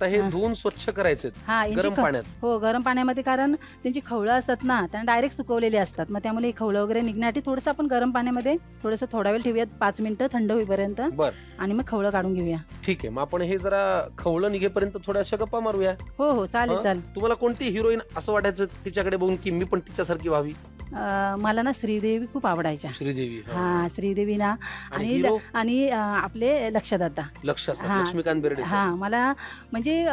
आता हे धुवून स्वच्छ करायचे गरम पाण्यात. हो, गरम पाण्यामध्ये, कारण त्यांची खवळं असतात ना, त्यांना डायरेक्ट सुकवलेली असतात. मग त्यामुळे खवळं वगैरे निघण्यासाठी थोडंसं आपण गरम पाण्यामध्ये थोडंसं थोडा वेळ ठेवूयात, 5 मिनिटं थंड होईपर्यंत. आणि मग खवळं काढून घेऊया. ठीक आहे, मग आपण हे जरा खवळं निघेपर्यंत थोड्याशा गप्पा मारूया. हो हो, चालेल चालेल. तुम्हाला कोणती हिरोईन असं वाटायचं तिच्याकडे बघून की मी पण तिच्यासारखी व्हावी? मला ना श्रीदेवी खूप आवडायच्या. श्रीदेवी, हा, श्रीदेवी ना. आणि आपले लक्ष्मीकांत बेर्डे. हा, मला म्हणजे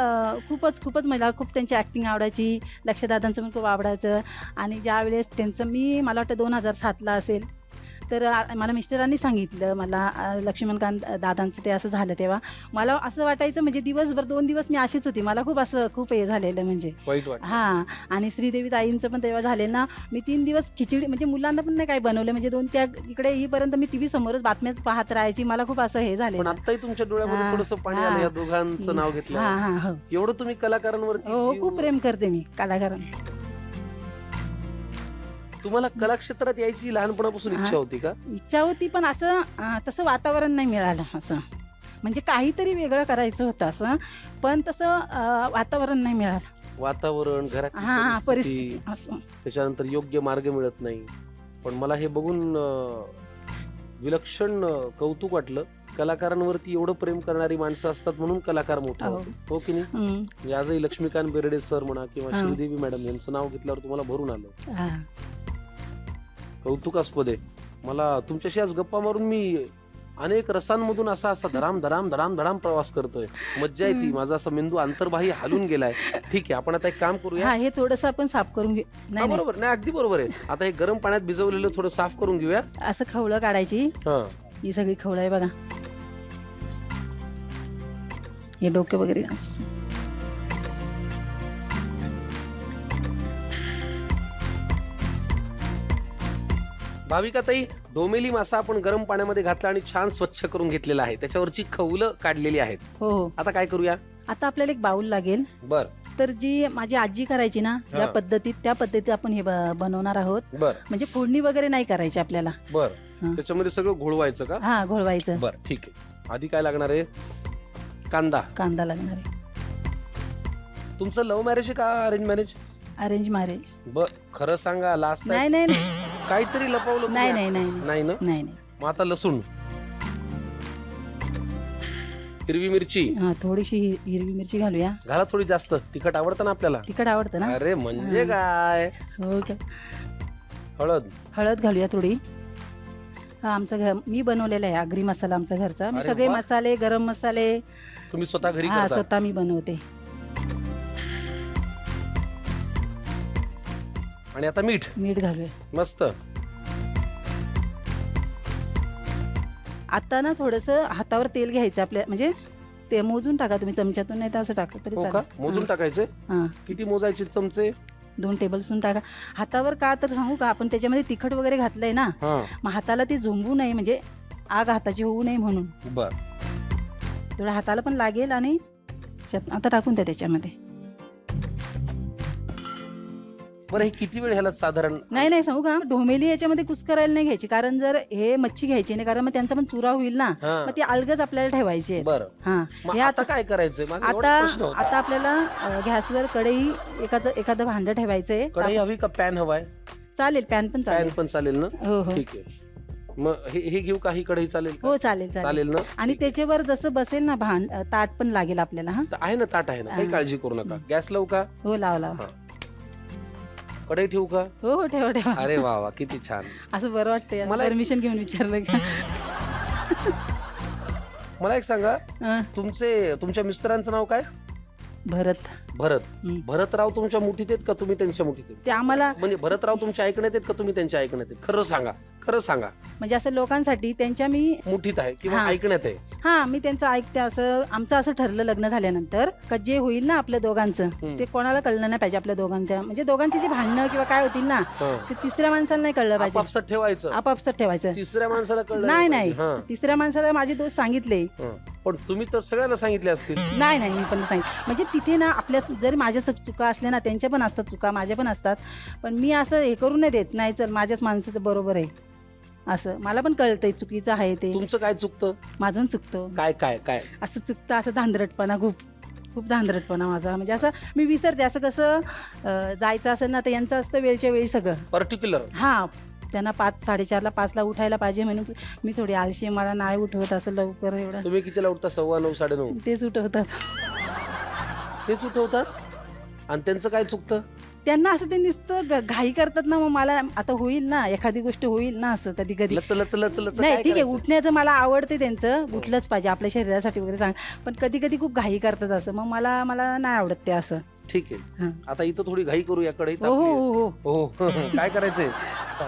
खूपच मला खूप त्यांची ऍक्टिंग आवडायची. लक्षदादांचं पण खूप आवडायचं. आणि ज्या वेळेस त्यांचं मला वाटतं 2007ला असेल, तर मला मिस्टरांनी सांगितलं, मला लक्ष्मीकांत दादांचं ते असं झालं तेव्हा मला असं वाटायचं, म्हणजे दिवसभर 2 दिवस मी अशीच होती. मला खूप हे झालेलं, म्हणजे हां. आणि श्रीदेवी ताईंचं पण तेव्हा झाले ना. मी 3 दिवस खिचडी, म्हणजे मुलांना पण नाही काय बनवलं, म्हणजे 2 त्या इकडे येईपर्यंत मी टीव्ही समोरच बातम्याच पाहत राहायची. मला खूप असं हे झालं. पण आताही तुमच्या डोळ्यामध्ये थोडंसं पाणी आलं या दोघांचं नाव घेतलं. हां. एवढं तुम्ही कलाकारांवरती? हो, खूप प्रेम करते मी कलाकारांना. तुम्हाला कला क्षेत्रात यायची लहानपणापासून इच्छा होती का? इच्छा होती, पण असं तसं वातावरण नाही मिळालं. असं म्हणजे काहीतरी वेगळं करायचं होतं असं, पण तसं वातावरण नाही मिळालं. वातावरण, घराची परिस्थिती, त्याच्यानंतर योग्य मार्ग मिळत नाही. पण मला हे बघून विलक्षण कौतुक वाटलं. कलाकारांवरती एवढं प्रेम करणारी माणसं असतात म्हणून कलाकार मोठा होतो, हो की नाही? आजही लक्ष्मीकांत बेर्डे सर म्हणा किंवा श्रीदेवी मॅडम यांचं नाव घेतल्यावर तुम्हाला भरून आलं. कौतुकास्पद आहे. मला तुमच्याशी आज गप्पा मारून मी अनेक रसांमधून असा धडाम धडाम धडाम धडाम प्रवास करतोय. मज्जा येते. माझा असा मेंदू अंतर्बाही हलून गेलाय. ठीक आहे, आपण आता एक काम करूया. हे थोडंसं आपण साफ करून घेऊ. बरोबर, नाही अगदी बरोबर आहे. आता हे गरम पाण्यात भिजवलेलं थोडं साफ करून घेऊया. असं खवळं काढायची. ही सगळी खवळं आहे बघा, हे डोके वगैरे असं. भाविकाताई, डोमेली मासा आपण गरम पाण्यामध्ये घातला आणि छान स्वच्छ करून घेतलेला आहे. त्याच्यावरची खवलं काढलेली आहेत. हो. आता काय करूया? आता आपल्याला एक बाउल लागेल. तर जी माझी आजी करायची ना, ज्या पद्धतीत, त्या पद्धतीत आपण हे बनवणार आहोत. म्हणजे फोडणी वगैरे नाही करायची आपल्याला. त्याच्यामध्ये सगळं घोळवायचं का? हा, घोळवायचं. बरं, ठीक आहे. आधी काय लागणार आहे? कांदा लागणार आहे. तुमचं लव्ह मॅरेज आहे का अरेंज मॅरेज? Arrange marriage. खरं सांगा, लास्ट नाही काहीतरी लपवलं? नाही ना. मग आता लसूण, हिरवी मिरची. थोडीशी हिरवी मिरची घालूया. घाला थोडी जास्त. तिखट आवडतं ना आपल्याला? तिखट आवडतं ना. अरे म्हणजे काय. हो का. हळद घालूया थोडी. आमचं घर मी बनवलेलं आहे, आगरी मसाला आमचा घरचा. मी सगळे मसाले, गरम मसाले तुम्ही स्वतः घरी? स्वतः मी बनवते. आणि आता मीठ घालूया. मस्त. आता ना थोडंसं हातावर तेल घ्यायचं आपल्या, म्हणजे ते मोजून टाका तुम्ही चमच्यातून, नाही तर असं टाकलं तरी चालेल. मोजून टाकायचे? किती मोजायचे चमचे? 2 टेबलस्पून टाका हातावर. का तर सांगू का, आपण त्याच्यामध्ये तिखट वगैरे घातलंय ना, मग हाताला ते झोंबू नये, म्हणजे आग हाताची होऊ नये म्हणून. थोडं हाताला पण लागेल. आणि आता टाकून द्या त्याच्यामध्ये. बरं, हे किती वेळ ह्याला साधारण? नाही सांगू का, ढोमेली याच्यामध्ये कुस्करायला नाही घ्यायची, कारण जर हे मच्छी घ्यायची नाही, कारण मग त्यांचा पण चुरा होईल ना, मग ती अलगच आपल्याला ठेवायची. बरं, आता काय करायचं? आता आपल्याला गॅसवर कढई, एखादं भांडं ठेवायचंय. कढई हवी का पॅन हवाय? चालेल, पॅन पण चालेल ना. हो. ठीक आहे. मग हे घेऊ का? ही कढई चालेल? हो, चालेल ना. आणि त्याच्यावर जसं बसेल ना ताट पण लागेल आपल्याला. आहे ना, ताट आहे ना, काही काळजी करू नका. गॅस लावू का? हो, लावा. कढई ठेवू का? हो, ठेवा. अरे वा, किती छान. असं बरं वाटतंय, मला परमिशन घेऊन विचारलं का. मला एक सांगा, तुमच्या मिस्टरांचं नाव काय? भरतराव तुमच्या मुठीत आहेत का तुम्ही त्यांच्या मुठीत आहेत? ते आम्हाला, म्हणजे भरतराव तुमच्या ऐकण्यात आहेत का तुम्ही त्यांच्या ऐकण्यात आहेत? खरं सांगा. म्हणजे असं लोकांसाठी त्यांच्या मी मुठीत आहे किंवा ऐकण्यात आहे? मी त्यांचं ऐकते. असं आमचं असं ठरलं लग्न झाल्यानंतर, का जे होईल ना आपल्या दोघांचं, ते कोणाला कळलं नाही पाहिजे. आपल्या दोघांच्या, म्हणजे दोघांची जी भांडणं किंवा काय होतील ना, ते तिसऱ्या माणसाला नाही कळलं पाहिजे. आपापसात ठेवायचं. तिसऱ्या माणसाला कळलं नाही. तिसऱ्या माणसाला माझे दोस्त सांगितले. पण तुम्ही तर सगळ्यांना सांगितले असतील? नाही, मी पण सांगितलं. म्हणजे तिथे ना आपल्या जरी माझ्या चुका असल्या ना, त्यांच्या पण असतात चुका, माझ्या पण असतात. पण मी असं हे करून नाही देत, नाही चल माझ्याच माणसाचं बरोबर आहे असं. मला पण कळतंय चुकीचं आहे ते. तुमचं काय चुकतं? माझं चुकतं. काय? असं चुकतं, असं धांदरटपणा खूप. खूप धांदरटपणा माझा, म्हणजे असं मी विसरते. असं कसं जायचं असेल ना तर यांचं असतं वेळच्या वेळी सगळं. पर्टिक्युलर हां, त्यांना 5, 4:30ला 5ला उठायला पाहिजे म्हणून मी थोडी आळशी आहे, मला नाही उठवत असं लवकर एवढं. तुम्ही कितीला उठता? 9:15 9:30? तेच उठवतात. तेच उठवतात. आणि त्यांचं काय चुकतं? त्यांना असं ते नुसतं घाई करतात ना, मग मला आता होईल ना, एखादी गोष्ट होईल ना असं कधी कधी. लच लच लच लच नाही काय ठीक आहे, करायचं? उठण्याचं मला आवडते, त्यांचं उठलंच पाहिजे आपल्या शरीरासाठी वगैरे सांग, पण कधी कधी खूप घाई करतात असं, मग मला मला नाही आवडत ते असं. ठीक आहे. हां. आता इथं थोडी घाई करू याकडे. हो हो हो हो. हो काय करायचंय?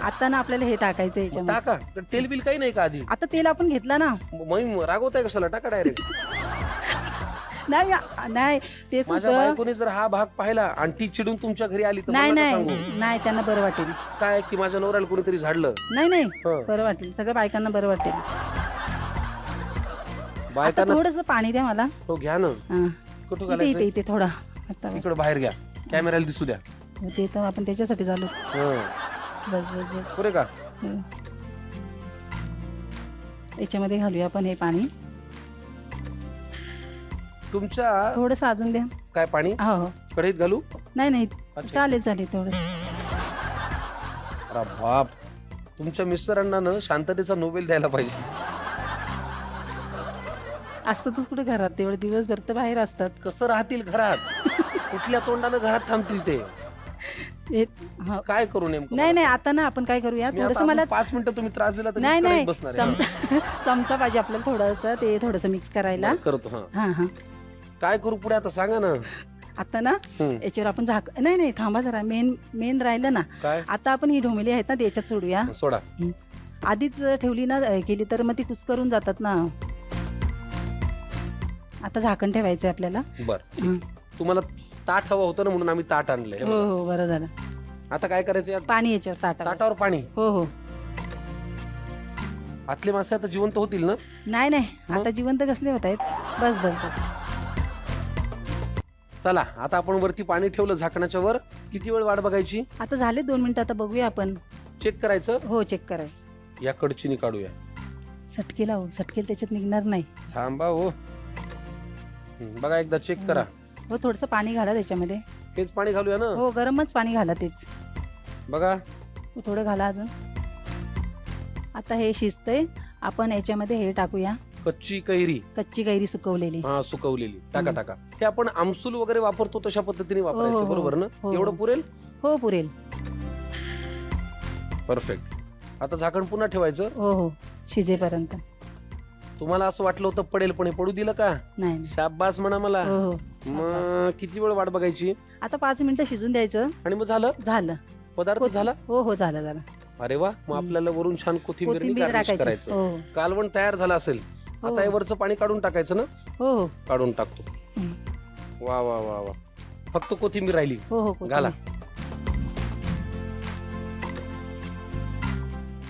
आता ना आपल्याला हे टाकायचं याच्यामध्ये. टाका. तर तेल बिल काही नाही का आधी? आता तेल आपण घेतलं ना. मग रागवताय कशाला? टाका डायरेक्ट. नाही नाही तेच माझ्या होतं. बायकोने जर हा भाग पाहिला आणि ती चिडून तुमच्या घरी आली तर नाही मला नका नाही सांगू. नाही, त्यांना बरं वाटेल. काय की माझ्या नवऱ्याला कोणीतरी झाडलं. नाही नाही हं. बरं वाटेल, सगळ्या बायकांना बरं वाटेल. आता बायकांना थोडंसं पाणी द्या मला. तो घ्या ना. हां. कुठं इथे घालायचं? इथे इथे थोडा आता इकडे बाहेर घ्या. कॅमेराला दिसू द्या. ते तर आपण त्याच्यासाठी झालो. हं. बस बस बस. पुरे का? हं. याच्यामध्ये घालूया आपण हे पाणी. तुमच्या थोडंसं अजून द्या. काय पाणी हो हो. कढईत घालू? नाही नाही अच्छा. चालेल चालेल थोडं. अरे बाप, तुमच्या मिस्टरांना ना शांततेचा नोबेल द्यायला पाहिजे. असतातच कुठे घरात, तेवढे दिवसभर तर बाहेर असतात. कसं राहतील घरात? कुठल्या तोंडानं घरात थांबतील ते? हा. काय करू नेमकं? नाही नाही, आता ना आपण काय करूया, मी आता थोडंसं मला 5 मिनिटं तुम्ही त्रास दिला तर नाही मीच नाही कढईत बसणार आहे. चमचा चमचा पाहिजे आपल्याला थोडंसं, ते थोडंसं मिक्स करायला. बरं, करतो. हा हां हां. काय करू पुढे आता सांगा ना. आता ना हं. याच्यावर आपण नाही नाही थांबा जरा, मेन राहिलं ना. काय आता आपण ही ढोमेली आहेत ना ते याच्यात सोडूया. सोडा. आधीच ठेवली ना केली तर मग ती कुस्करून जातात ना. आता झाकण ठेवायचं आहे आपल्याला. बर, हं. तुम्हाला ताट हवं होतं ना म्हणून आम्ही ताट आणलंय. हो हो बरं झालं. आता काय करायचं यात? पाणी याच्यावर ताटावर. ताटावर पाणी. हो हो. आतले मासे आता जिवंत होतील ना? नाही नाही, मग? आता जिवंत कसले होत आहेत. बस बस बस. चला आता आपण वरती पाणी ठेवलं झाकणाच्या वर. किती वेळ वाट बघायची? आता झाले 2 मिनिटं, आता बघूया आपण. चेक करायचं. हो चेक करायचं. या कडचीनी काढूया. सटकेला हो, सटकेल त्याच्यात निघणार नाही. थांबा हो. बघा एकदा चेक करा. हो थोडंसं पाणी घाला त्याच्यामध्ये. हेच पाणी घालूया ना. हो गरमच पाणी घाला तेच. बघा हो, थोडं घाला अजून. आता हे शिजतंय, आपण याच्यामध्ये हे टाकूया, कच्ची कैरी. कच्ची कैरी सुकवलेली. हा सुकवलेली. टाका हं. टाका. हे आपण आमसूल वगैरे वापरतो तशा पद्धतीने हो, वापरायचं. हो. बरोबर ना? हो. एवढं पुरेल? हो पुरेल. परफेक्ट. आता झाकण पुन्हा ठेवायचं. हो हो शिजेपर्यंत. तुम्हाला असं वाटलं होतं पडेल पण हे पडू दिलं का? नाही नाही. शाबास म्हणा मला. हो हो. मग किती वेळ वाट बघायची? आता 5 मिनिटं शिजून द्यायचं. आणि मग झालं? झालं. पदार्थ झाला? हो हो झालं झालं. अरे वा. मग हं. आपल्याला वरून छान कोथिंबीर कोथिंबीर टाकायची. करायचं. हो कालवण तयार झालं असेल. हो. आता हे वरचं पाणी काढून टाकायचं ना? हो हो. काढून टाकतो. हं. वा वा वा वा. फक्त कोथिंबीर राहिली. हो हो कोथिंबीर. घाला.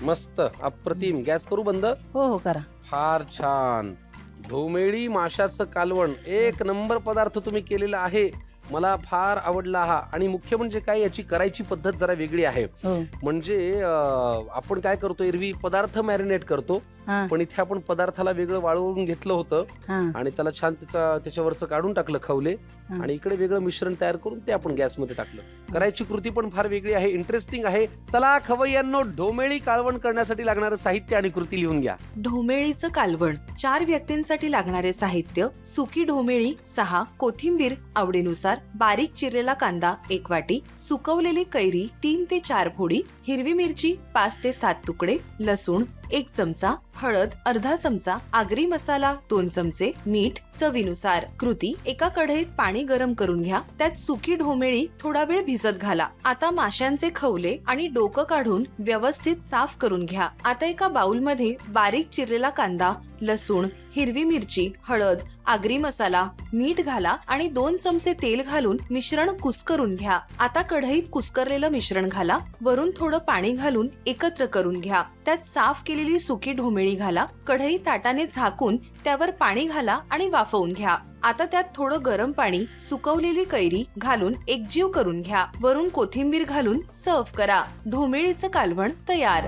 मस्त अप्रतिम. गॅस करू बंद? हो हो करा. फार छान. ढोमेळी माशाचं कालवण एक नंबर पदार्थ तुम्ही केलेला आहे. मला फार आवडला हा. आणि मुख्य म्हणजे काय, याची करायची पद्धत जरा वेगळी आहे. हो म्हणजे आपण काय करतो, एरवी पदार्थ मॅरिनेट करतो, हां पण इथे आपण पदार्थाला वेगळं वाळवून घेतलं होतं हां आणि त्याला छान त्याच्यावरचं काढून टाकलं खवले हां. आणि इकडे वेगळं मिश्रण तयार करून ते आपण गॅसमध्ये टाकलं. करायची कृती पण फार वेगळी आहे, इंटरेस्टिंग आहे. चला खवय्यांनो, ढोमेळी कालवण करण्यासाठी लागणारं साहित्य आणि कृती लिहून घ्या. ढोमेळीचं कालवण 4 व्यक्तींसाठी लागणारे साहित्य: सुकी ढोमेळी 6, कोथिंबीर आवडीनुसार, बारीक चिरलेला कांदा 1 वाटी, सुकवलेली कैरी 3 ते 4 फोडी, हिरवी मिरची 5 ते 7 तुकडे, लसूण 1 चमचा, हळद अर्धा चमचा, आगरी मसाला 2 चमचे, मीठ चवीनुसार. कृती: एका कढईत पाणी गरम करून घ्या, त्यात सुकी ढोमेळी थोडा वेळ भिजत घाला. आता माशांचे खवले आणि डोकं काढून व्यवस्थित साफ करून घ्या. आता एका बाउलमध्ये बारीक चिरलेला कांदा, लसूण, हिरवी मिरची, हळद, आगरी मसाला, मीठ घाला आणि 2 चमचे तेल घालून मिश्रण कुस्करून घ्या. आता कढईत कुस्करलेलं मिश्रण घाला, वरून थोडं पाणी घालून एकत्र करून घ्या. त्यात साफ केलेली सुकी ढोमेळी घाला, कढई ताटाने झाकून त्यावर पाणी घाला आणि वाफवून घ्या. आता त्यात थोडं गरम पाणी, सुकवलेली कैरी घालून एकजीव करून घ्या. वरून कोथिंबीर घालून सर्व्ह करा. ढोमेळीचं कालवण तयार.